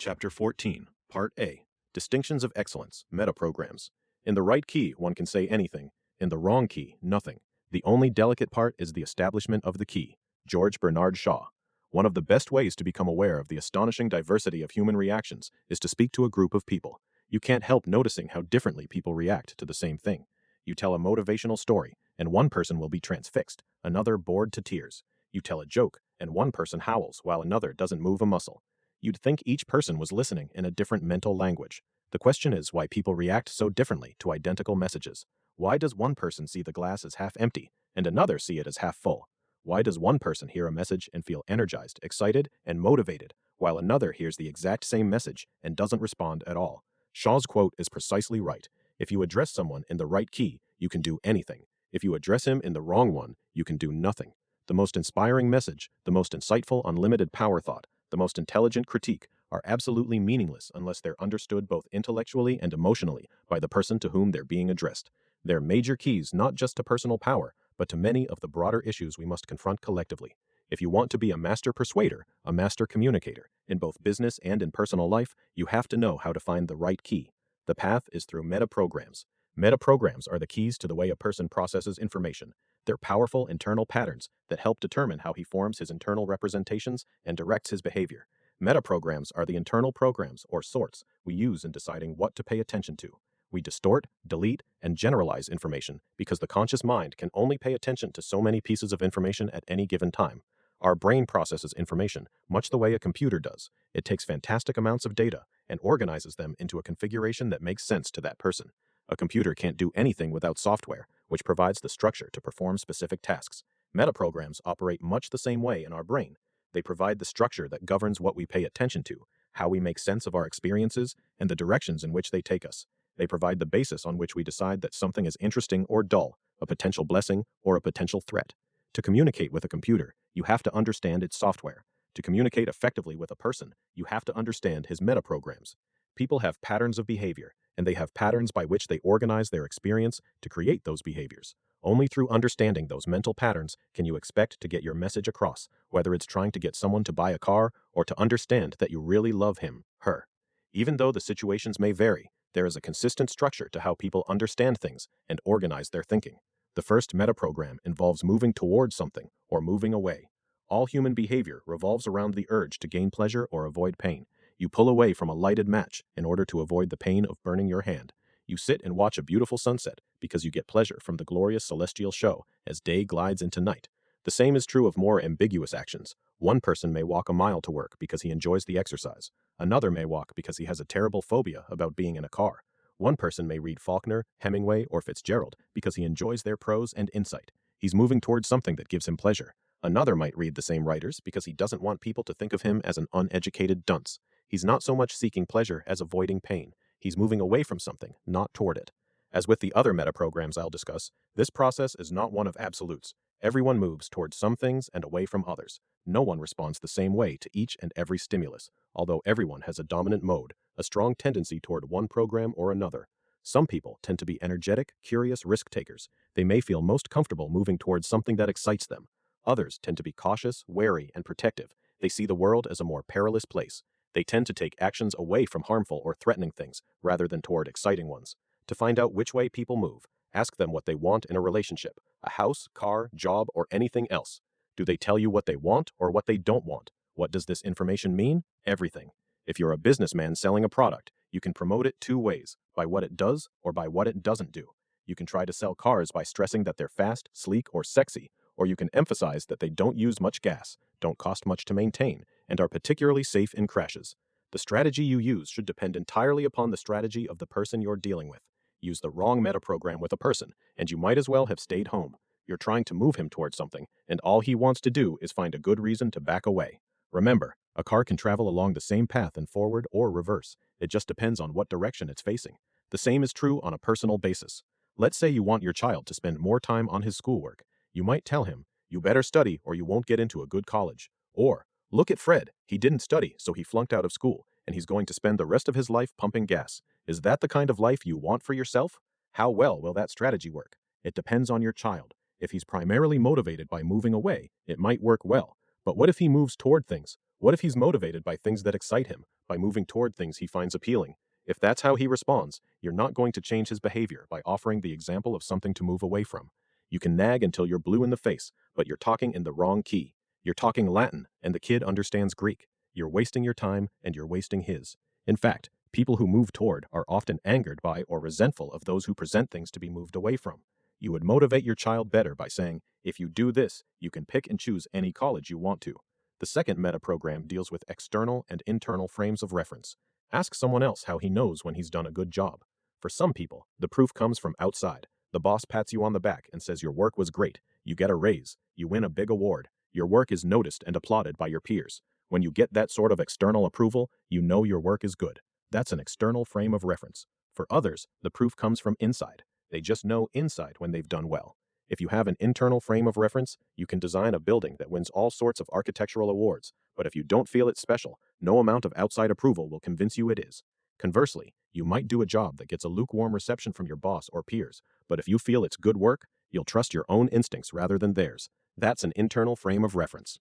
Chapter 14, Part A, Distinctions of Excellence, Metaprograms. In the right key, one can say anything. In the wrong key, nothing. The only delicate part is the establishment of the key. George Bernard Shaw. One of the best ways to become aware of the astonishing diversity of human reactions is to speak to a group of people. You can't help noticing how differently people react to the same thing. You tell a motivational story, and one person will be transfixed, another bored to tears. You tell a joke, and one person howls while another doesn't move a muscle. You'd think each person was listening in a different mental language. The question is why people react so differently to identical messages. Why does one person see the glass as half empty and another see it as half full? Why does one person hear a message and feel energized, excited, and motivated, while another hears the exact same message and doesn't respond at all? Shaw's quote is precisely right. If you address someone in the right key, you can do anything. If you address him in the wrong one, you can do nothing. The most inspiring message, the most insightful unlimited power thought, the most intelligent critique are absolutely meaningless unless they're understood both intellectually and emotionally by the person to whom they're being addressed. They're major keys not just to personal power, but to many of the broader issues we must confront collectively. If you want to be a master persuader, a master communicator, in both business and in personal life, you have to know how to find the right key. The path is through metaprograms. Metaprograms are the keys to the way a person processes information. They're powerful internal patterns that help determine how he forms his internal representations and directs his behavior. Metaprograms are the internal programs, or sorts, we use in deciding what to pay attention to. We distort, delete, and generalize information because the conscious mind can only pay attention to so many pieces of information at any given time. Our brain processes information much the way a computer does. It takes fantastic amounts of data and organizes them into a configuration that makes sense to that person. A computer can't do anything without software, which provides the structure to perform specific tasks. Metaprograms operate much the same way in our brain. They provide the structure that governs what we pay attention to, how we make sense of our experiences, and the directions in which they take us. They provide the basis on which we decide that something is interesting or dull, a potential blessing or a potential threat. To communicate with a computer, you have to understand its software. To communicate effectively with a person, you have to understand his metaprograms. People have patterns of behavior, and they have patterns by which they organize their experience to create those behaviors. Only through understanding those mental patterns can you expect to get your message across, whether it's trying to get someone to buy a car or to understand that you really love him, her. Even though the situations may vary, there is a consistent structure to how people understand things and organize their thinking. The first metaprogram involves moving towards something or moving away. All human behavior revolves around the urge to gain pleasure or avoid pain. You pull away from a lighted match in order to avoid the pain of burning your hand. You sit and watch a beautiful sunset because you get pleasure from the glorious celestial show as day glides into night. The same is true of more ambiguous actions. One person may walk a mile to work because he enjoys the exercise. Another may walk because he has a terrible phobia about being in a car. One person may read Faulkner, Hemingway, or Fitzgerald because he enjoys their prose and insight. He's moving towards something that gives him pleasure. Another might read the same writers because he doesn't want people to think of him as an uneducated dunce. He's not so much seeking pleasure as avoiding pain. He's moving away from something, not toward it. As with the other metaprograms I'll discuss, this process is not one of absolutes. Everyone moves towards some things and away from others. No one responds the same way to each and every stimulus, although everyone has a dominant mode, a strong tendency toward one program or another. Some people tend to be energetic, curious risk-takers. They may feel most comfortable moving towards something that excites them. Others tend to be cautious, wary, and protective. They see the world as a more perilous place. They tend to take actions away from harmful or threatening things rather than toward exciting ones. To find out which way people move, ask them what they want in a relationship, a house, car, job, or anything else. Do they tell you what they want or what they don't want? What does this information mean? Everything. If you're a businessman selling a product, you can promote it two ways, by what it does or by what it doesn't do. You can try to sell cars by stressing that they're fast, sleek, or sexy, or you can emphasize that they don't use much gas, don't cost much to maintain, and are particularly safe in crashes. The strategy you use should depend entirely upon the strategy of the person you're dealing with. Use the wrong metaprogram with a person, and you might as well have stayed home. You're trying to move him towards something, and all he wants to do is find a good reason to back away. Remember, a car can travel along the same path in forward or reverse. It just depends on what direction it's facing. The same is true on a personal basis. Let's say you want your child to spend more time on his schoolwork. You might tell him, "You better study or you won't get into a good college." Or, "Look at Fred. He didn't study, so he flunked out of school, and he's going to spend the rest of his life pumping gas. Is that the kind of life you want for yourself?" How well will that strategy work? It depends on your child. If he's primarily motivated by moving away, it might work well. But what if he moves toward things? What if he's motivated by things that excite him, by moving toward things he finds appealing? If that's how he responds, you're not going to change his behavior by offering the example of something to move away from. You can nag until you're blue in the face, but you're talking in the wrong key. You're talking Latin, and the kid understands Greek. You're wasting your time, and you're wasting his. In fact, people who move toward are often angered by or resentful of those who present things to be moved away from. You would motivate your child better by saying, if you do this, you can pick and choose any college you want to. The second metaprogram deals with external and internal frames of reference. Ask someone else how he knows when he's done a good job. For some people, the proof comes from outside. The boss pats you on the back and says your work was great. You get a raise. You win a big award. Your work is noticed and applauded by your peers. When you get that sort of external approval, you know your work is good. That's an external frame of reference. For others, the proof comes from inside. They just know inside when they've done well. If you have an internal frame of reference, you can design a building that wins all sorts of architectural awards, but if you don't feel it's special, no amount of outside approval will convince you it is. Conversely, you might do a job that gets a lukewarm reception from your boss or peers, but if you feel it's good work, you'll trust your own instincts rather than theirs. That's an internal frame of reference.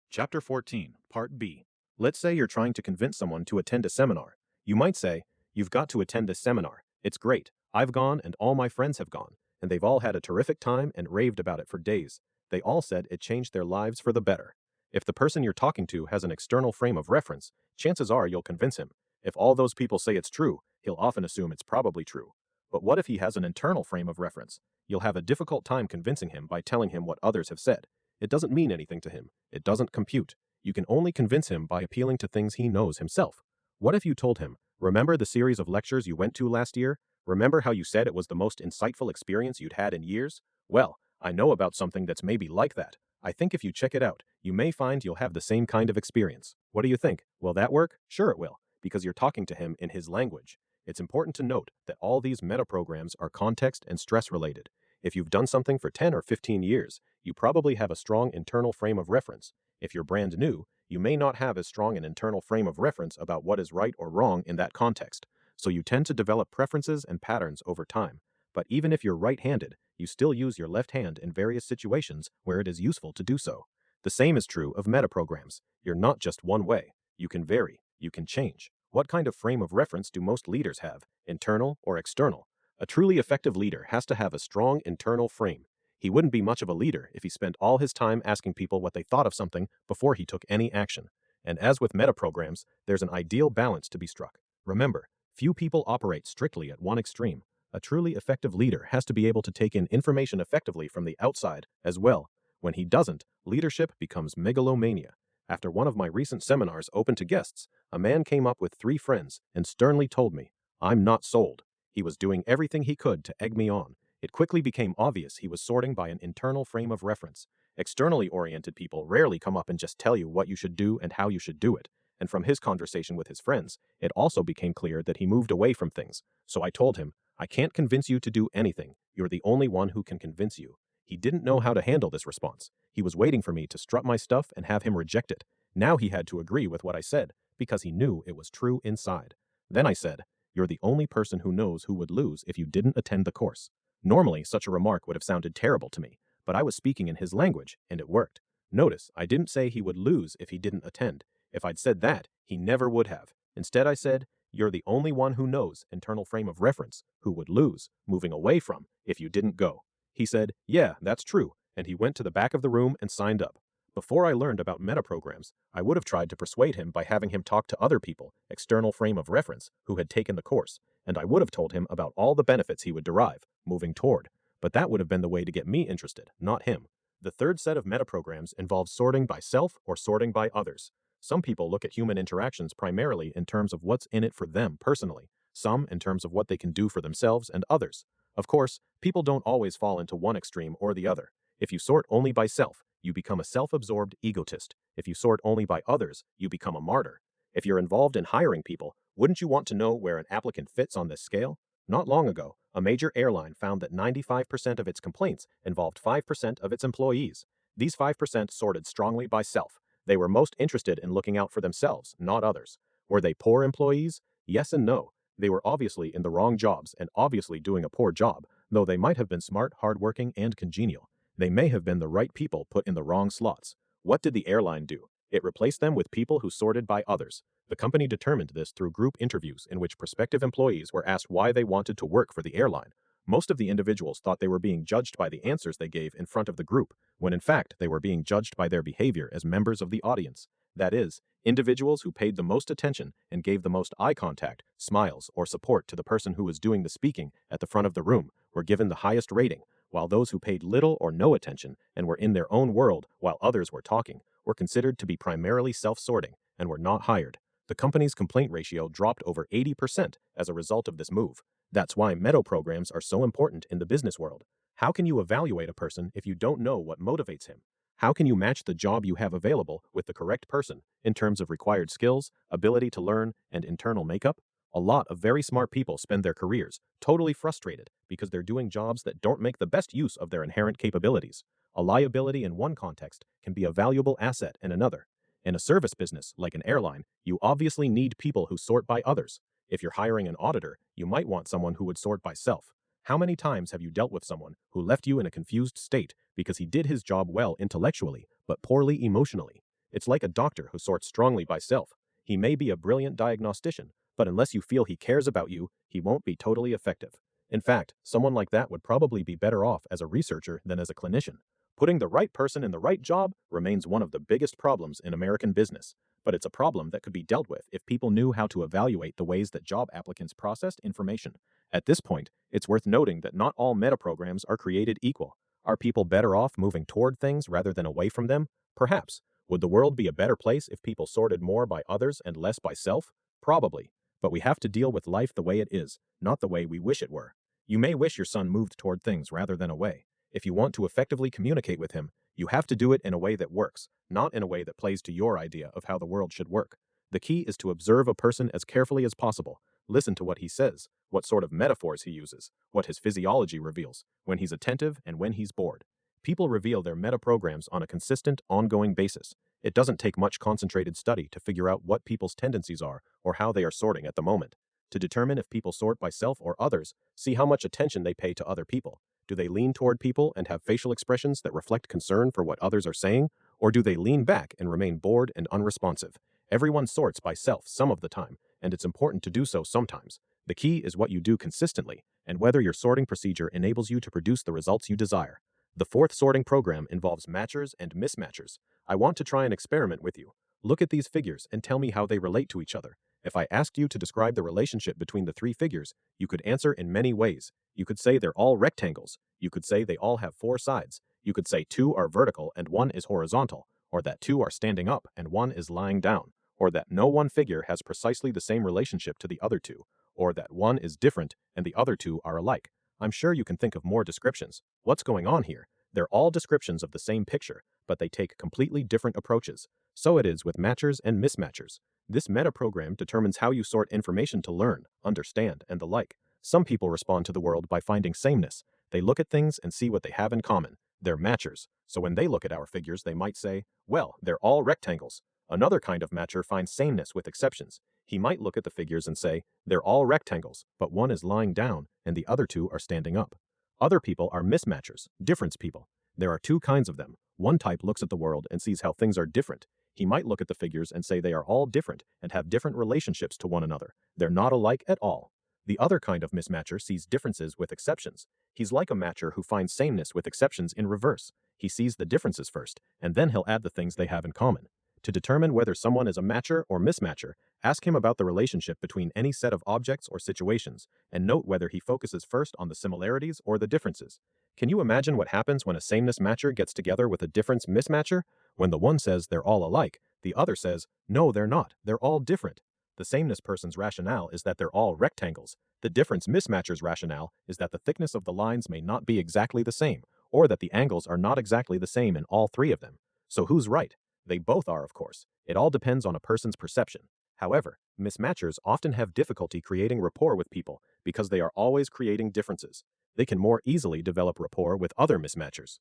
Chapter 14, Part B. Let's say you're trying to convince someone to attend a seminar. You might say, "You've got to attend this seminar. It's great. I've gone and all my friends have gone, and they've all had a terrific time and raved about it for days. They all said it changed their lives for the better." If the person you're talking to has an external frame of reference, chances are you'll convince him. If all those people say it's true, he'll often assume it's probably true. But what if he has an internal frame of reference? You'll have a difficult time convincing him by telling him what others have said. It doesn't mean anything to him. It doesn't compute. You can only convince him by appealing to things he knows himself. What if you told him, "Remember the series of lectures you went to last year? Remember how you said it was the most insightful experience you'd had in years? Well, I know about something that's maybe like that. I think if you check it out, you may find you'll have the same kind of experience." What do you think? Will that work? Sure it will, because you're talking to him in his language. It's important to note that all these metaprograms are context and stress related. If you've done something for 10 or 15 years, you probably have a strong internal frame of reference. If you're brand new, you may not have as strong an internal frame of reference about what is right or wrong in that context, so you tend to develop preferences and patterns over time. But even if you're right-handed, you still use your left hand in various situations where it is useful to do so. The same is true of metaprograms. You're not just one way. You can vary. You can change. What kind of frame of reference do most leaders have, internal or external? A truly effective leader has to have a strong internal frame. He wouldn't be much of a leader if he spent all his time asking people what they thought of something before he took any action. And as with metaprograms, there's an ideal balance to be struck. Remember, few people operate strictly at one extreme. A truly effective leader has to be able to take in information effectively from the outside as well. When he doesn't, leadership becomes megalomania. After one of my recent seminars open to guests, a man came up with 3 friends and sternly told me, "I'm not sold." He was doing everything he could to egg me on. It quickly became obvious he was sorting by an internal frame of reference. Externally oriented people rarely come up and just tell you what you should do and how you should do it. And from his conversation with his friends, it also became clear that he moved away from things. So I told him, "I can't convince you to do anything. You're the only one who can convince you." He didn't know how to handle this response. He was waiting for me to strut my stuff and have him reject it. Now he had to agree with what I said, because he knew it was true inside. Then I said, "You're the only person who knows who would lose if you didn't attend the course." Normally, such a remark would have sounded terrible to me, but I was speaking in his language, and it worked. Notice, I didn't say he would lose if he didn't attend. If I'd said that, he never would have. Instead, I said, "You're the only one who knows, internal frame of reference, who would lose, moving away from, if you didn't go." He said, "Yeah, that's true," and he went to the back of the room and signed up. Before I learned about metaprograms, I would have tried to persuade him by having him talk to other people, external frame of reference, who had taken the course, and I would have told him about all the benefits he would derive, moving toward. But that would have been the way to get me interested, not him. The third set of metaprograms involves sorting by self or sorting by others. Some people look at human interactions primarily in terms of what's in it for them personally, some in terms of what they can do for themselves and others. Of course, people don't always fall into one extreme or the other. If you sort only by self, you become a self-absorbed egotist. If you sort only by others, you become a martyr. If you're involved in hiring people, wouldn't you want to know where an applicant fits on this scale? Not long ago, a major airline found that 95% of its complaints involved 5% of its employees. These 5% sorted strongly by self. They were most interested in looking out for themselves, not others. Were they poor employees? Yes and no. They were obviously in the wrong jobs and obviously doing a poor job, though they might have been smart, hardworking, and congenial. They may have been the right people put in the wrong slots. What did the airline do? It replaced them with people who sorted by others. The company determined this through group interviews in which prospective employees were asked why they wanted to work for the airline. Most of the individuals thought they were being judged by the answers they gave in front of the group, when in fact they were being judged by their behavior as members of the audience. That is, individuals who paid the most attention and gave the most eye contact, smiles, or support to the person who was doing the speaking at the front of the room were given the highest rating, while those who paid little or no attention and were in their own world while others were talking were considered to be primarily self-sorting and were not hired. The company's complaint ratio dropped over 80% as a result of this move. That's why metaprograms are so important in the business world. How can you evaluate a person if you don't know what motivates him? How can you match the job you have available with the correct person in terms of required skills, ability to learn, and internal makeup? A lot of very smart people spend their careers totally frustrated because they're doing jobs that don't make the best use of their inherent capabilities. A liability in one context can be a valuable asset in another. In a service business, like an airline, you obviously need people who sort by others. If you're hiring an auditor, you might want someone who would sort by self. How many times have you dealt with someone who left you in a confused state because he did his job well intellectually, but poorly emotionally? It's like a doctor who sorts strongly by self. He may be a brilliant diagnostician, but unless you feel he cares about you, he won't be totally effective. In fact, someone like that would probably be better off as a researcher than as a clinician. Putting the right person in the right job remains one of the biggest problems in American business, but it's a problem that could be dealt with if people knew how to evaluate the ways that job applicants processed information. At this point, it's worth noting that not all metaprograms are created equal. Are people better off moving toward things rather than away from them? Perhaps. Would the world be a better place if people sorted more by others and less by self? Probably. But we have to deal with life the way it is, not the way we wish it were. You may wish your son moved toward things rather than away. If you want to effectively communicate with him, you have to do it in a way that works, not in a way that plays to your idea of how the world should work. The key is to observe a person as carefully as possible. Listen to what he says, what sort of metaphors he uses, what his physiology reveals, when he's attentive and when he's bored. People reveal their metaprograms on a consistent, ongoing basis. It doesn't take much concentrated study to figure out what people's tendencies are or how they are sorting at the moment. To determine if people sort by self or others, see how much attention they pay to other people. Do they lean toward people and have facial expressions that reflect concern for what others are saying, or do they lean back and remain bored and unresponsive? Everyone sorts by self some of the time, and it's important to do so sometimes. The key is what you do consistently, and whether your sorting procedure enables you to produce the results you desire. The fourth sorting program involves matchers and mismatchers. I want to try an experiment with you. Look at these figures and tell me how they relate to each other. If I asked you to describe the relationship between the three figures, you could answer in many ways. You could say they're all rectangles. You could say they all have four sides. You could say two are vertical and one is horizontal, or that two are standing up and one is lying down, or that no one figure has precisely the same relationship to the other two, or that one is different and the other two are alike. I'm sure you can think of more descriptions. What's going on here? They're all descriptions of the same picture, but they take completely different approaches. So it is with matchers and mismatchers. This metaprogram determines how you sort information to learn, understand, and the like. Some people respond to the world by finding sameness. They look at things and see what they have in common. They're matchers. So when they look at our figures, they might say, well, they're all rectangles. Another kind of matcher finds sameness with exceptions. He might look at the figures and say, they're all rectangles, but one is lying down and the other two are standing up. Other people are mismatchers, difference people. There are two kinds of them. One type looks at the world and sees how things are different. He might look at the figures and say they are all different and have different relationships to one another. They're not alike at all. The other kind of mismatcher sees differences with exceptions. He's like a matcher who finds sameness with exceptions in reverse. He sees the differences first, and then he'll add the things they have in common. To determine whether someone is a matcher or mismatcher, ask him about the relationship between any set of objects or situations, and note whether he focuses first on the similarities or the differences. Can you imagine what happens when a sameness matcher gets together with a difference mismatcher? When the one says they're all alike, the other says, no, they're not, they're all different. The sameness person's rationale is that they're all rectangles. The difference mismatcher's rationale is that the thickness of the lines may not be exactly the same, or that the angles are not exactly the same in all three of them. So who's right? They both are, of course. It all depends on a person's perception. However, mismatchers often have difficulty creating rapport with people because they are always creating differences. They can more easily develop rapport with other mismatchers.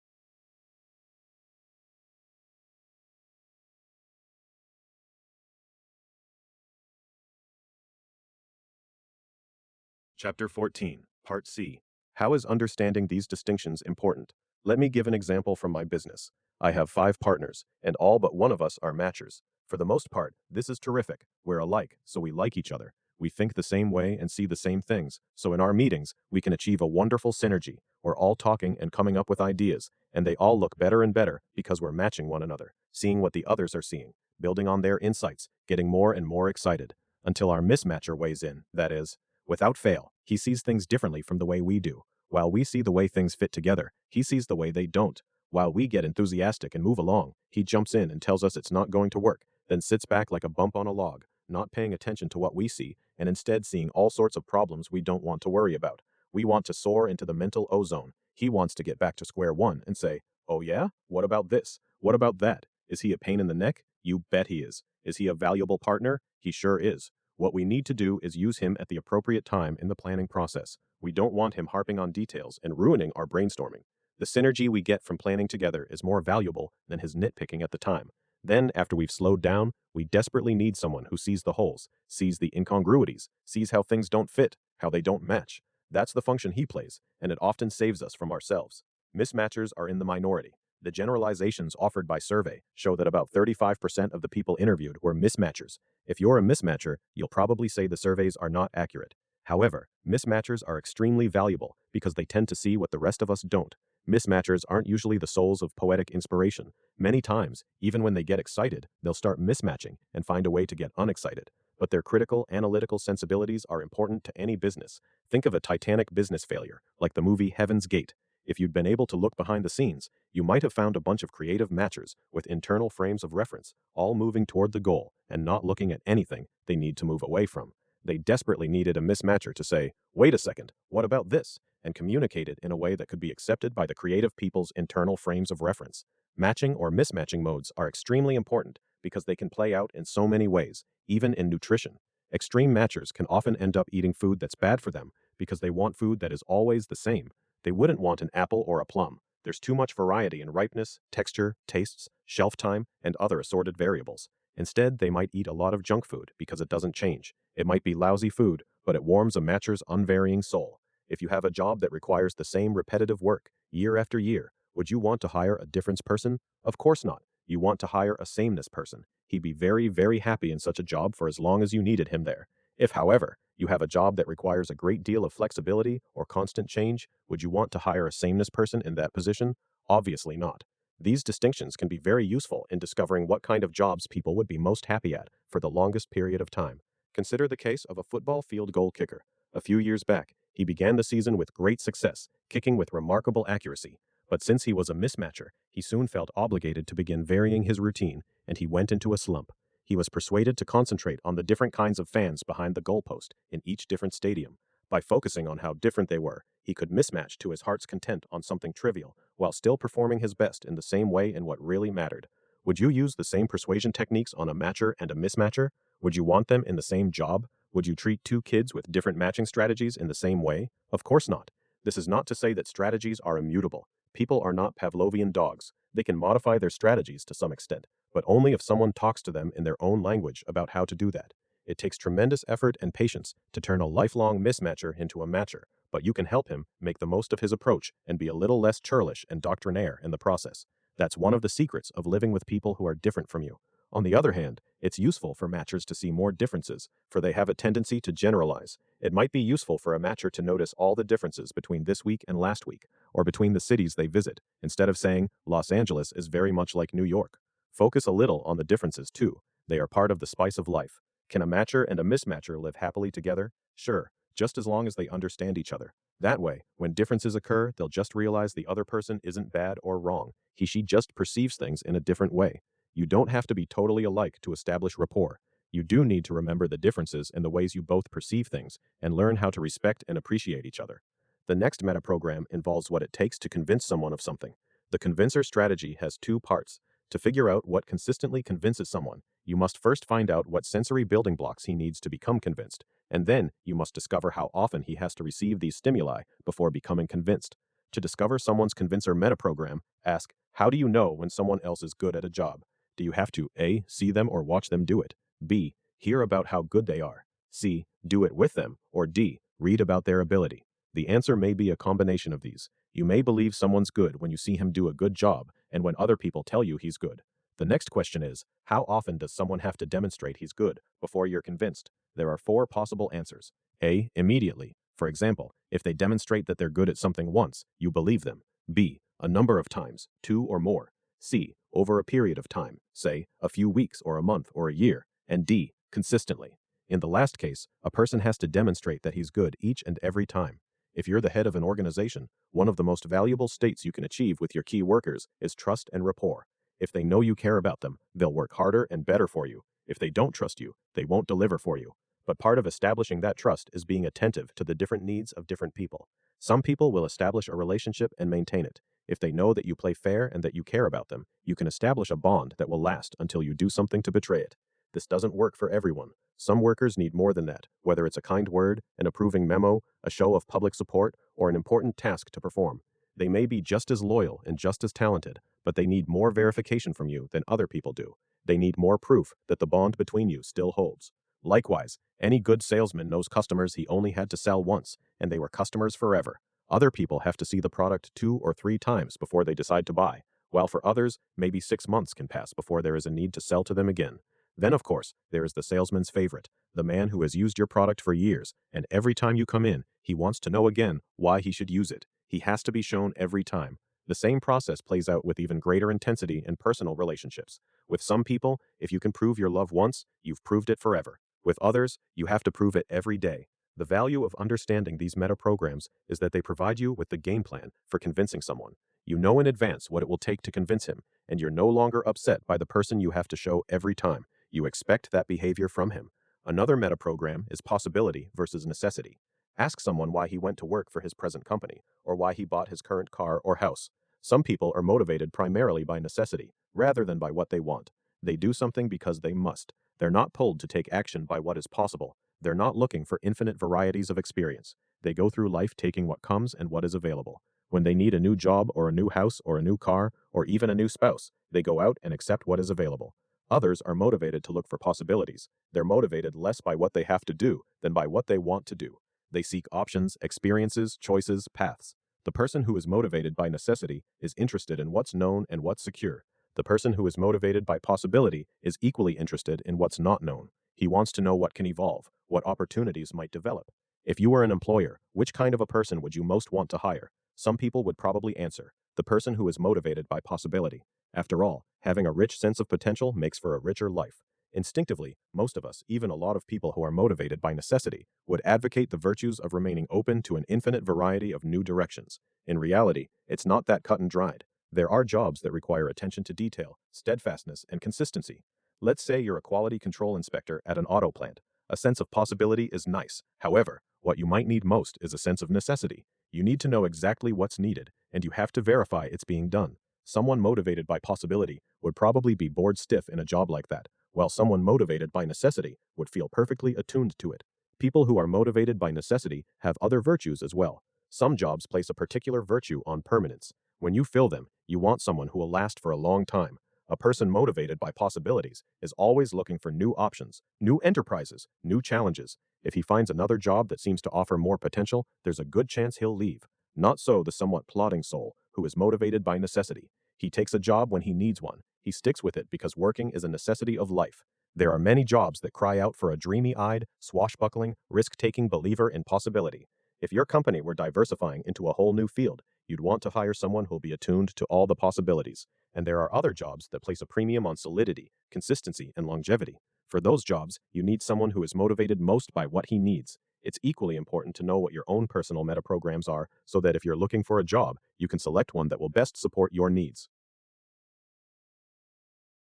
Chapter 14, Part C. How is understanding these distinctions important? Let me give an example from my business. I have 5 partners, and all but one of us are matchers. For the most part, this is terrific. We're alike, so we like each other. We think the same way and see the same things, so in our meetings, we can achieve a wonderful synergy. We're all talking and coming up with ideas, and they all look better and better because we're matching one another, seeing what the others are seeing, building on their insights, getting more and more excited, until our mismatcher weighs in, that is. Without fail, he sees things differently from the way we do. While we see the way things fit together, he sees the way they don't. While we get enthusiastic and move along, he jumps in and tells us it's not going to work, then sits back like a bump on a log, not paying attention to what we see, and instead seeing all sorts of problems we don't want to worry about. We want to soar into the mental ozone. He wants to get back to square one and say, "Oh yeah? What about this? What about that? Is he a pain in the neck? You bet he is. Is he a valuable partner? He sure is." What we need to do is use him at the appropriate time in the planning process. We don't want him harping on details and ruining our brainstorming. The synergy we get from planning together is more valuable than his nitpicking at the time. Then, after we've slowed down, we desperately need someone who sees the holes, sees the incongruities, sees how things don't fit, how they don't match. That's the function he plays, and it often saves us from ourselves. Mismatchers are in the minority. The generalizations offered by survey show that about 35% of the people interviewed were mismatchers. If you're a mismatcher, you'll probably say the surveys are not accurate. However, mismatchers are extremely valuable because they tend to see what the rest of us don't. Mismatchers aren't usually the souls of poetic inspiration. Many times, even when they get excited, they'll start mismatching and find a way to get unexcited. But their critical, analytical sensibilities are important to any business. Think of a titanic business failure, like the movie Heaven's Gate. If you'd been able to look behind the scenes, you might have found a bunch of creative matchers with internal frames of reference, all moving toward the goal and not looking at anything they need to move away from. They desperately needed a mismatcher to say, "Wait a second, what about this?" and communicate it in a way that could be accepted by the creative people's internal frames of reference. Matching or mismatching modes are extremely important because they can play out in so many ways, even in nutrition. Extreme matchers can often end up eating food that's bad for them because they want food that is always the same. They wouldn't want an apple or a plum. There's too much variety in ripeness, texture, tastes, shelf time, and other assorted variables. Instead, they might eat a lot of junk food because it doesn't change. It might be lousy food, but it warms a matcher's unvarying soul. If you have a job that requires the same repetitive work, year after year, would you want to hire a difference person? Of course not. You want to hire a sameness person. He'd be very, very happy in such a job for as long as you needed him there. If, however, you have a job that requires a great deal of flexibility or constant change, would you want to hire a sameness person in that position? Obviously not. These distinctions can be very useful in discovering what kind of jobs people would be most happy at for the longest period of time. Consider the case of a football field goal kicker. A few years back, he began the season with great success, kicking with remarkable accuracy. But since he was a mismatcher, he soon felt obligated to begin varying his routine, and he went into a slump. He was persuaded to concentrate on the different kinds of fans behind the goalpost in each different stadium. By focusing on how different they were, he could mismatch to his heart's content on something trivial, while still performing his best in the same way in what really mattered. Would you use the same persuasion techniques on a matcher and a mismatcher? Would you want them in the same job? Would you treat 2 kids with different matching strategies in the same way? Of course not. This is not to say that strategies are immutable. People are not Pavlovian dogs. They can modify their strategies to some extent, but only if someone talks to them in their own language about how to do that. It takes tremendous effort and patience to turn a lifelong mismatcher into a matcher, but you can help him make the most of his approach and be a little less churlish and doctrinaire in the process. That's one of the secrets of living with people who are different from you. On the other hand, it's useful for matchers to see more differences, for they have a tendency to generalize. It might be useful for a matcher to notice all the differences between this week and last week, or between the cities they visit, instead of saying, "Los Angeles is very much like New York." Focus a little on the differences too. They are part of the spice of life. Can a matcher and a mismatcher live happily together? Sure, just as long as they understand each other. That way, when differences occur, they'll just realize the other person isn't bad or wrong. She just perceives things in a different way. You don't have to be totally alike to establish rapport. You do need to remember the differences in the ways you both perceive things and learn how to respect and appreciate each other. The next metaprogram involves what it takes to convince someone of something. The convincer strategy has 2 parts. To figure out what consistently convinces someone, you must first find out what sensory building blocks he needs to become convinced, and then you must discover how often he has to receive these stimuli before becoming convinced. To discover someone's convincer metaprogram, ask, how do you know when someone else is good at a job? Do you have to A, see them or watch them do it? B, hear about how good they are? C, do it with them? Or D, read about their ability? The answer may be a combination of these. You may believe someone's good when you see him do a good job and when other people tell you he's good. The next question is, how often does someone have to demonstrate he's good before you're convinced? There are four possible answers. A. Immediately. For example, if they demonstrate that they're good at something once, you believe them. B. A number of times, 2 or more. C. Over a period of time, say, a few weeks or a month or a year. And D. Consistently. In the last case, a person has to demonstrate that he's good each and every time. If you're the head of an organization, one of the most valuable states you can achieve with your key workers is trust and rapport. If they know you care about them, they'll work harder and better for you. If they don't trust you, they won't deliver for you. But part of establishing that trust is being attentive to the different needs of different people. Some people will establish a relationship and maintain it. If they know that you play fair and that you care about them, you can establish a bond that will last until you do something to betray it. This doesn't work for everyone. Some workers need more than that, whether it's a kind word, an approving memo, a show of public support, or an important task to perform. They may be just as loyal and just as talented, but they need more verification from you than other people do. They need more proof that the bond between you still holds. Likewise, any good salesman knows customers he only had to sell once, and they were customers forever. Other people have to see the product 2 or 3 times before they decide to buy, while for others, maybe 6 months can pass before there is a need to sell to them again. Then, of course, there is the salesman's favorite, the man who has used your product for years, and every time you come in, he wants to know again why he should use it. He has to be shown every time. The same process plays out with even greater intensity in personal relationships. With some people, if you can prove your love once, you've proved it forever. With others, you have to prove it every day. The value of understanding these metaprograms is that they provide you with the game plan for convincing someone. You know in advance what it will take to convince him, and you're no longer upset by the person you have to show every time. You expect that behavior from him. Another metaprogram is possibility versus necessity. Ask someone why he went to work for his present company, or why he bought his current car or house. Some people are motivated primarily by necessity, rather than by what they want. They do something because they must. They're not pulled to take action by what is possible. They're not looking for infinite varieties of experience. They go through life taking what comes and what is available. When they need a new job or a new house or a new car or even a new spouse, they go out and accept what is available. Others are motivated to look for possibilities. They're motivated less by what they have to do than by what they want to do. They seek options, experiences, choices, paths. The person who is motivated by necessity is interested in what's known and what's secure. The person who is motivated by possibility is equally interested in what's not known. He wants to know what can evolve, what opportunities might develop. If you were an employer, which kind of a person would you most want to hire? Some people would probably answer, the person who is motivated by possibility. After all, having a rich sense of potential makes for a richer life. Instinctively, most of us, even a lot of people who are motivated by necessity, would advocate the virtues of remaining open to an infinite variety of new directions. In reality, it's not that cut and dried. There are jobs that require attention to detail, steadfastness, and consistency. Let's say you're a quality control inspector at an auto plant. A sense of possibility is nice. However, what you might need most is a sense of necessity. You need to know exactly what's needed, and you have to verify it's being done. Someone motivated by possibility would probably be bored stiff in a job like that, while someone motivated by necessity would feel perfectly attuned to it. People who are motivated by necessity have other virtues as well. Some jobs place a particular virtue on permanence. When you fill them, you want someone who will last for a long time. A person motivated by possibilities is always looking for new options, new enterprises, new challenges. If he finds another job that seems to offer more potential, there's a good chance he'll leave. Not so the somewhat plodding soul, who is motivated by necessity. He takes a job when he needs one. He sticks with it because working is a necessity of life. There are many jobs that cry out for a dreamy-eyed, swashbuckling, risk-taking believer in possibility. If your company were diversifying into a whole new field, you'd want to hire someone who'll be attuned to all the possibilities. And there are other jobs that place a premium on solidity, consistency, and longevity. For those jobs, you need someone who is motivated most by what he needs. It's equally important to know what your own personal metaprograms are so that if you're looking for a job, you can select one that will best support your needs.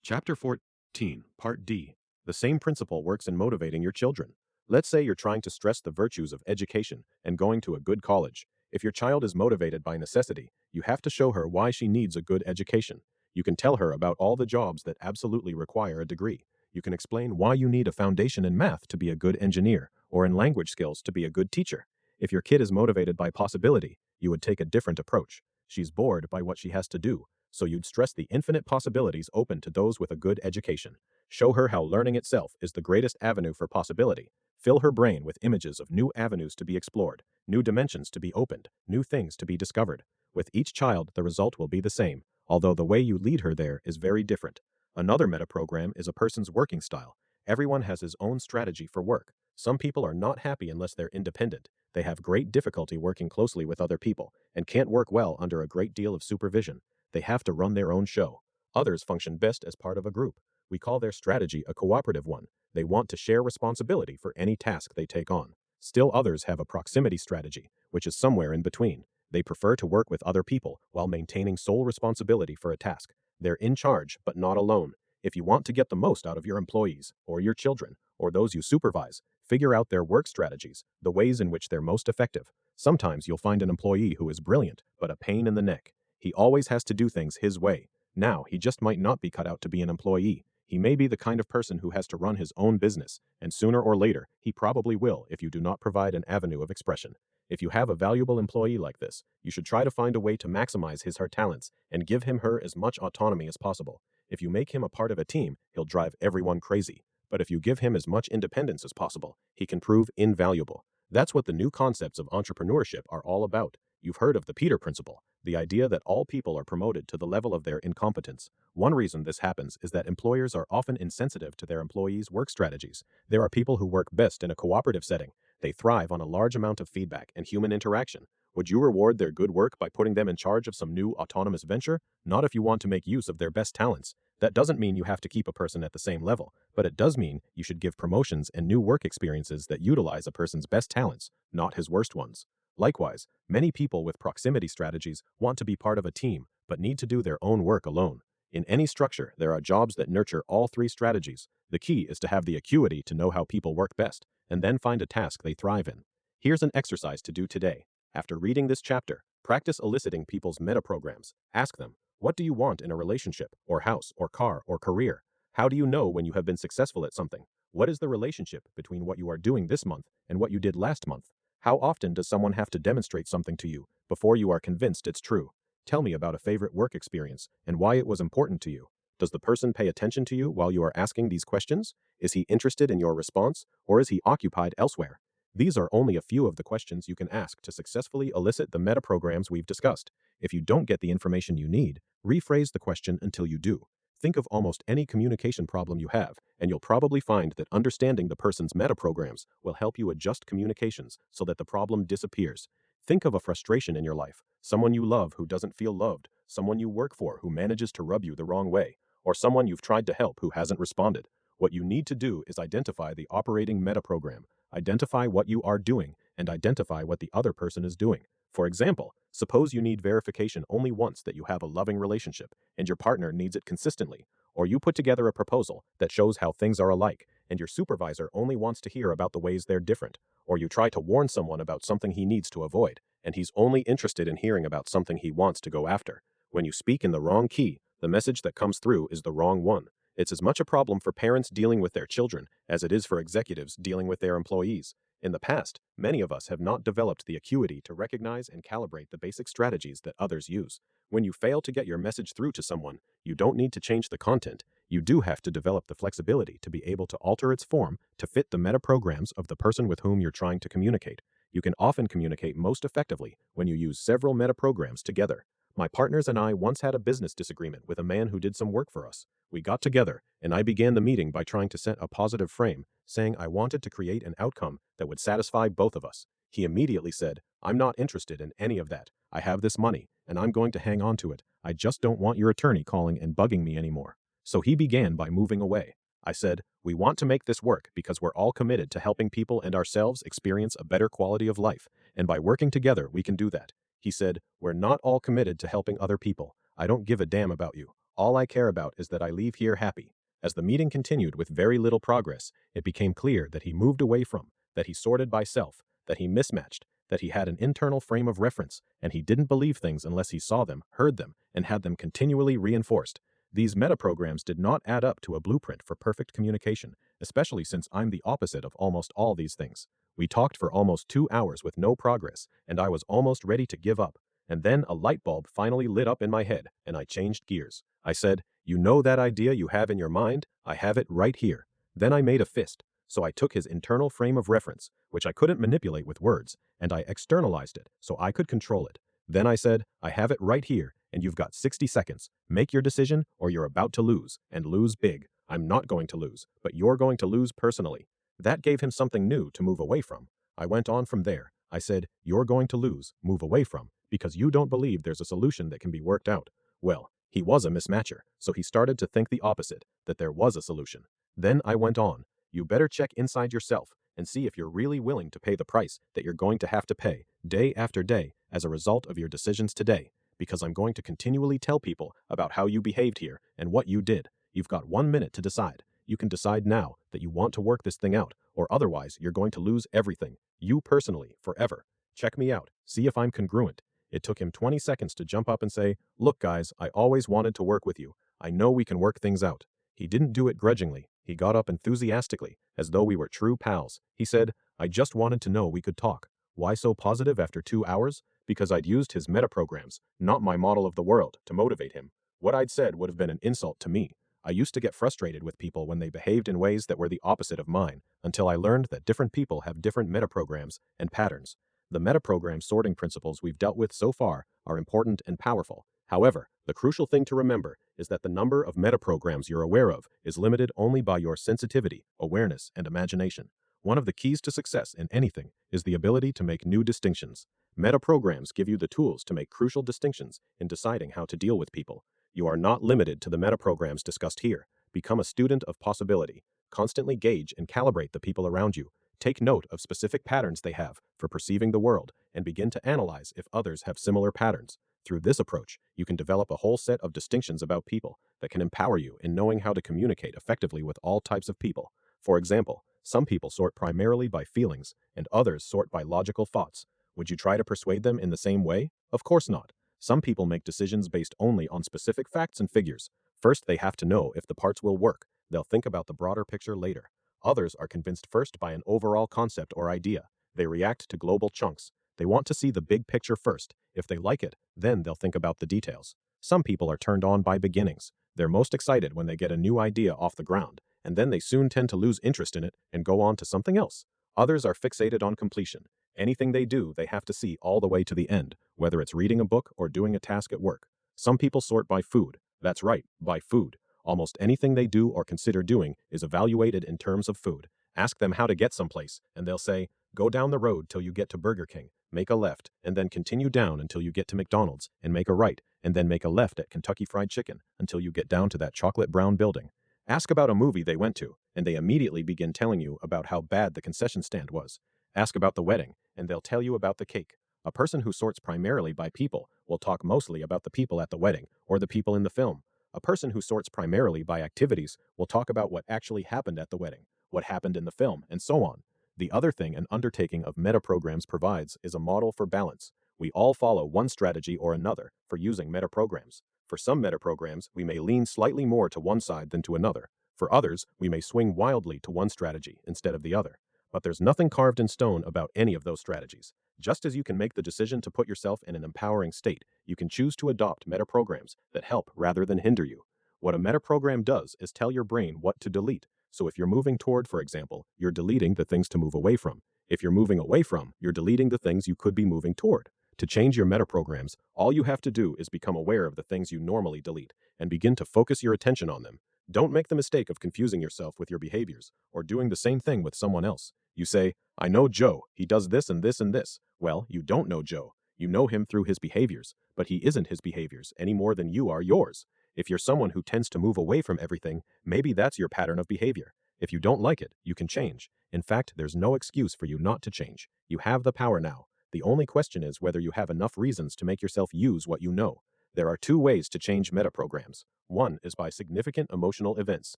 Chapter 14, Part D. The same principle works in motivating your children. Let's say you're trying to stress the virtues of education and going to a good college. If your child is motivated by necessity, you have to show her why she needs a good education. You can tell her about all the jobs that absolutely require a degree. You can explain why you need a foundation in math to be a good engineer, or in language skills to be a good teacher. If your kid is motivated by possibility, you would take a different approach. She's bored by what she has to do, so you'd stress the infinite possibilities open to those with a good education. Show her how learning itself is the greatest avenue for possibility. Fill her brain with images of new avenues to be explored, new dimensions to be opened, new things to be discovered. With each child, the result will be the same, although the way you lead her there is very different. Another metaprogram is a person's working style. Everyone has his own strategy for work. Some people are not happy unless they're independent. They have great difficulty working closely with other people and can't work well under a great deal of supervision. They have to run their own show. Others function best as part of a group. We call their strategy a cooperative one. They want to share responsibility for any task they take on. Still others have a proximity strategy, which is somewhere in between. They prefer to work with other people while maintaining sole responsibility for a task. They're in charge, but not alone. If you want to get the most out of your employees, or your children, or those you supervise, figure out their work strategies, the ways in which they're most effective. Sometimes you'll find an employee who is brilliant, but a pain in the neck. He always has to do things his way. Now, he just might not be cut out to be an employee. He may be the kind of person who has to run his own business, and sooner or later, he probably will if you do not provide an avenue of expression. If you have a valuable employee like this, you should try to find a way to maximize his/her talents and give him/her as much autonomy as possible. If you make him a part of a team, he'll drive everyone crazy. But if you give him as much independence as possible, he can prove invaluable. That's what the new concepts of entrepreneurship are all about. You've heard of the Peter Principle, the idea that all people are promoted to the level of their incompetence. One reason this happens is that employers are often insensitive to their employees' work strategies. There are people who work best in a cooperative setting. They thrive on a large amount of feedback and human interaction. Would you reward their good work by putting them in charge of some new autonomous venture? Not if you want to make use of their best talents. That doesn't mean you have to keep a person at the same level, but it does mean you should give promotions and new work experiences that utilize a person's best talents, not his worst ones. Likewise, many people with proximity strategies want to be part of a team, but need to do their own work alone. In any structure, there are jobs that nurture all three strategies. The key is to have the acuity to know how people work best, and then find a task they thrive in. Here's an exercise to do today. After reading this chapter, practice eliciting people's metaprograms. Ask them, what do you want in a relationship, or house, or car, or career? How do you know when you have been successful at something? What is the relationship between what you are doing this month and what you did last month? How often does someone have to demonstrate something to you before you are convinced it's true? Tell me about a favorite work experience and why it was important to you. Does the person pay attention to you while you are asking these questions? Is he interested in your response, or is he occupied elsewhere? These are only a few of the questions you can ask to successfully elicit the metaprograms we've discussed. If you don't get the information you need, rephrase the question until you do. Think of almost any communication problem you have, and you'll probably find that understanding the person's metaprograms will help you adjust communications so that the problem disappears. Think of a frustration in your life, someone you love who doesn't feel loved, someone you work for who manages to rub you the wrong way, or someone you've tried to help who hasn't responded. What you need to do is identify the operating metaprogram, identify what you are doing, and identify what the other person is doing. For example, suppose you need verification only once that you have a loving relationship, and your partner needs it consistently, or you put together a proposal that shows how things are alike, and your supervisor only wants to hear about the ways they're different, or you try to warn someone about something he needs to avoid, and he's only interested in hearing about something he wants to go after. When you speak in the wrong key, the message that comes through is the wrong one. It's as much a problem for parents dealing with their children as it is for executives dealing with their employees. In the past, many of us have not developed the acuity to recognize and calibrate the basic strategies that others use. When you fail to get your message through to someone, you don't need to change the content. You do have to develop the flexibility to be able to alter its form to fit the metaprograms of the person with whom you're trying to communicate. You can often communicate most effectively when you use several metaprograms together. My partners and I once had a business disagreement with a man who did some work for us. We got together, and I began the meeting by trying to set a positive frame, saying I wanted to create an outcome that would satisfy both of us. He immediately said, I'm not interested in any of that. I have this money, and I'm going to hang on to it. I just don't want your attorney calling and bugging me anymore. So he began by moving away. I said, we want to make this work because we're all committed to helping people and ourselves experience a better quality of life, and by working together we can do that. He said, we're not all committed to helping other people. I don't give a damn about you. All I care about is that I leave here happy. As the meeting continued with very little progress, it became clear that he moved away from, that he sorted by self, that he mismatched, that he had an internal frame of reference, and he didn't believe things unless he saw them, heard them, and had them continually reinforced. These metaprograms did not add up to a blueprint for perfect communication, especially since I'm the opposite of almost all these things. We talked for almost 2 hours with no progress, and I was almost ready to give up. And then a light bulb finally lit up in my head, and I changed gears. I said, you know that idea you have in your mind? I have it right here. Then I made a fist. So I took his internal frame of reference, which I couldn't manipulate with words, and I externalized it so I could control it. Then I said, I have it right here, and you've got 60 seconds. Make your decision, or you're about to lose, and lose big. I'm not going to lose, but you're going to lose personally. That gave him something new to move away from. I went on from there. I said, you're going to lose, move away from, because you don't believe there's a solution that can be worked out. Well, he was a mismatcher, so he started to think the opposite, that there was a solution. Then I went on. You better check inside yourself and see if you're really willing to pay the price that you're going to have to pay day after day as a result of your decisions today, because I'm going to continually tell people about how you behaved here and what you did. You've got 1 minute to decide. You can decide now that you want to work this thing out, or otherwise you're going to lose everything. You personally, forever. Check me out. See if I'm congruent. It took him 20 seconds to jump up and say, look guys, I always wanted to work with you. I know we can work things out. He didn't do it grudgingly. He got up enthusiastically, as though we were true pals. He said, I just wanted to know we could talk. Why so positive after 2 hours? Because I'd used his metaprograms, not my model of the world, to motivate him. What I'd said would have been an insult to me. I used to get frustrated with people when they behaved in ways that were the opposite of mine, until I learned that different people have different metaprograms and patterns. The metaprogram sorting principles we've dealt with so far are important and powerful. However, the crucial thing to remember is that the number of metaprograms you're aware of is limited only by your sensitivity, awareness, and imagination. One of the keys to success in anything is the ability to make new distinctions. Metaprograms give you the tools to make crucial distinctions in deciding how to deal with people. You are not limited to the metaprograms discussed here. Become a student of possibility. Constantly gauge and calibrate the people around you. Take note of specific patterns they have for perceiving the world and begin to analyze if others have similar patterns. Through this approach, you can develop a whole set of distinctions about people that can empower you in knowing how to communicate effectively with all types of people. For example, some people sort primarily by feelings and others sort by logical thoughts. Would you try to persuade them in the same way? Of course not. Some people make decisions based only on specific facts and figures. First, they have to know if the parts will work. They'll think about the broader picture later. Others are convinced first by an overall concept or idea. They react to global chunks. They want to see the big picture first. If they like it, then they'll think about the details. Some people are turned on by beginnings. They're most excited when they get a new idea off the ground, and then they soon tend to lose interest in it and go on to something else. Others are fixated on completion. Anything they do, they have to see all the way to the end, whether it's reading a book or doing a task at work. Some people sort by food. That's right, by food. Almost anything they do or consider doing is evaluated in terms of food. Ask them how to get someplace, and they'll say, go down the road till you get to Burger King, make a left, and then continue down until you get to McDonald's, and make a right, and then make a left at Kentucky Fried Chicken until you get down to that chocolate brown building. Ask about a movie they went to, and they immediately begin telling you about how bad the concession stand was. Ask about the wedding, and they'll tell you about the cake. A person who sorts primarily by people will talk mostly about the people at the wedding or the people in the film. A person who sorts primarily by activities will talk about what actually happened at the wedding, what happened in the film, and so on. The other thing an undertaking of metaprograms provides is a model for balance. We all follow one strategy or another for using metaprograms. For some metaprograms, we may lean slightly more to one side than to another. For others, we may swing wildly to one strategy instead of the other. But there's nothing carved in stone about any of those strategies. Just as you can make the decision to put yourself in an empowering state, you can choose to adopt metaprograms that help rather than hinder you. What a metaprogram does is tell your brain what to delete. So if you're moving toward, for example, you're deleting the things to move away from. If you're moving away from, you're deleting the things you could be moving toward. To change your metaprograms, all you have to do is become aware of the things you normally delete and begin to focus your attention on them. Don't make the mistake of confusing yourself with your behaviors or doing the same thing with someone else. You say, I know Joe, he does this and this and this. Well, you don't know Joe. You know him through his behaviors, but he isn't his behaviors any more than you are yours. If you're someone who tends to move away from everything, maybe that's your pattern of behavior. If you don't like it, you can change. In fact, there's no excuse for you not to change. You have the power now. The only question is whether you have enough reasons to make yourself use what you know. There are two ways to change metaprograms. One is by significant emotional events,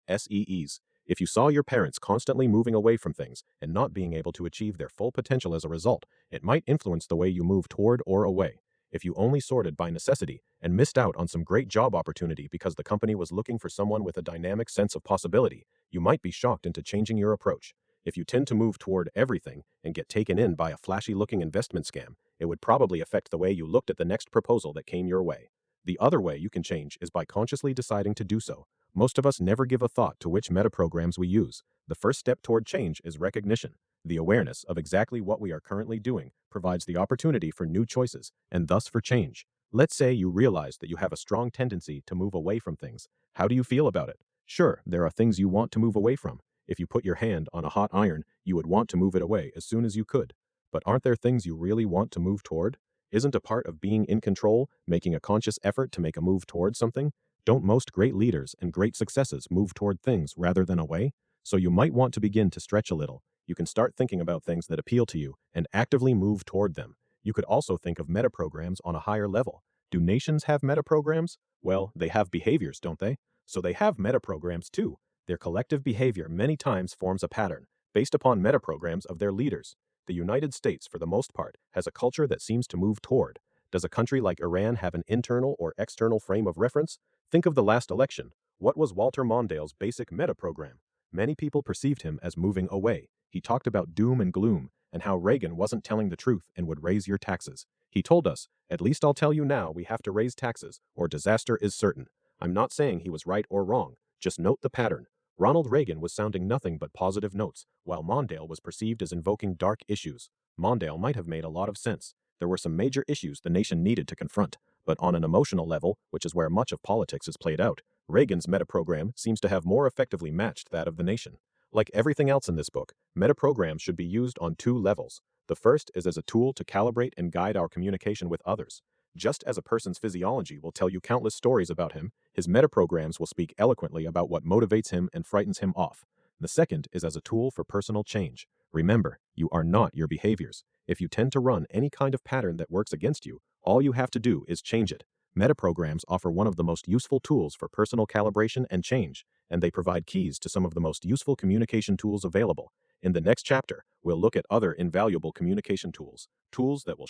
SEEs. If you saw your parents constantly moving away from things and not being able to achieve their full potential as a result, it might influence the way you move toward or away. If you only sorted by necessity and missed out on some great job opportunity because the company was looking for someone with a dynamic sense of possibility, you might be shocked into changing your approach. If you tend to move toward everything and get taken in by a flashy-looking investment scam, it would probably affect the way you looked at the next proposal that came your way. The other way you can change is by consciously deciding to do so. Most of us never give a thought to which metaprograms we use. The first step toward change is recognition. The awareness of exactly what we are currently doing provides the opportunity for new choices and thus for change. Let's say you realize that you have a strong tendency to move away from things. How do you feel about it? Sure, there are things you want to move away from. If you put your hand on a hot iron, you would want to move it away as soon as you could. But aren't there things you really want to move toward? Isn't a part of being in control making a conscious effort to make a move toward something? Don't most great leaders and great successes move toward things rather than away? So you might want to begin to stretch a little. You can start thinking about things that appeal to you and actively move toward them. You could also think of metaprograms on a higher level. Do nations have metaprograms? Well, they have behaviors, don't they? So they have metaprograms too. Their collective behavior many times forms a pattern based upon metaprograms of their leaders. The United States, for the most part, has a culture that seems to move toward. Does a country like Iran have an internal or external frame of reference? Think of the last election. What was Walter Mondale's basic metaprogram? Many people perceived him as moving away. He talked about doom and gloom and how Reagan wasn't telling the truth and would raise your taxes. He told us, "At least I'll tell you now, we have to raise taxes or disaster is certain." I'm not saying he was right or wrong, just note the pattern. Ronald Reagan was sounding nothing but positive notes, while Mondale was perceived as invoking dark issues. Mondale might have made a lot of sense. There were some major issues the nation needed to confront, but on an emotional level, which is where much of politics is played out, Reagan's metaprogram seems to have more effectively matched that of the nation. Like everything else in this book, metaprograms should be used on two levels. The first is as a tool to calibrate and guide our communication with others. Just as a person's physiology will tell you countless stories about him, his metaprograms will speak eloquently about what motivates him and frightens him off. The second is as a tool for personal change. Remember, you are not your behaviors. If you tend to run any kind of pattern that works against you, all you have to do is change it. Metaprograms offer one of the most useful tools for personal calibration and change, and they provide keys to some of the most useful communication tools available. In the next chapter, we'll look at other invaluable communication tools, tools that will